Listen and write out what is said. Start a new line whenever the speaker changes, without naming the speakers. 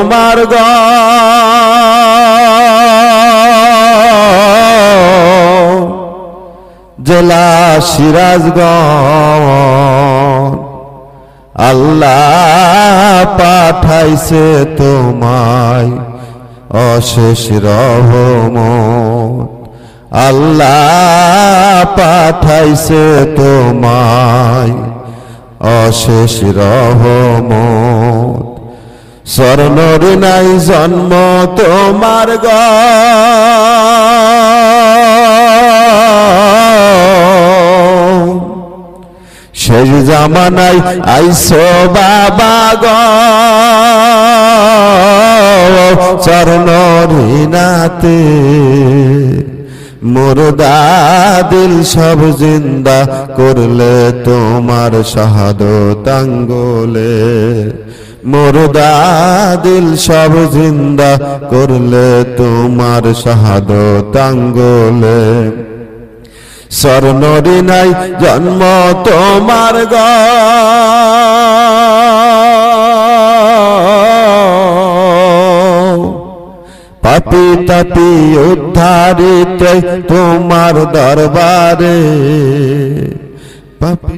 তোমার জেলা সিরাজগঞ্জ আল্লাহ পাঠাইছে তোমায় অশেষ রহমত আল্লাহ পাঠাইছে তোমায় অশেষ রহমত স্বর্ণর নাই জন্ম তোমার শেষ জামানায় আইসো বাবা চরণর নাতে মুর্দা দিল সব জিন্দা করলে তোমার শাহাদত আঙ্গুলে মুর্দা দিল সব জিন্দা করলে তোমার শাহাদত আঙ্গুলে স্বর্ণরি নাই জন্ম তোমার পাপি তাপি উদ্ধারিতে তোমার দরবারে পাপি